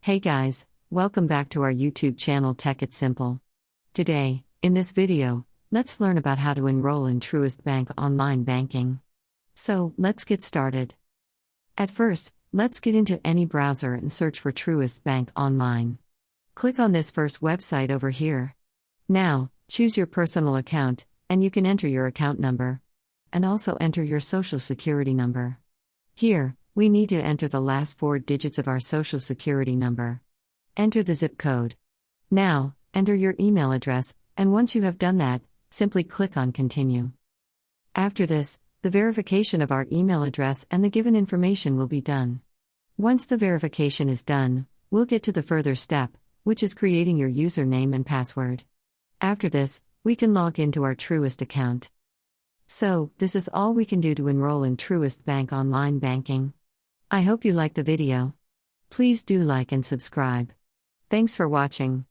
Hey guys, welcome back to our YouTube channel Tech It Simple. Today, in this video, let's learn about how to enroll in Truist Bank Online Banking. So, let's get started. At first, let's get into any browser and search for Truist Bank Online. Click on this first website over here. Now, choose your personal account, and you can enter your account number. And also enter your social security number. Here, we need to enter the last 4 digits of our social security number. Enter the zip code. Now, enter your email address, and once you have done that, simply click on Continue. After this, the verification of our email address and the given information will be done. Once the verification is done, we'll get to the further step, which is creating your username and password. After this, we can log into our Truist account. So, this is all we can do to enroll in Truist Bank Online Banking. I hope you liked the video. Please do like and subscribe. Thanks for watching.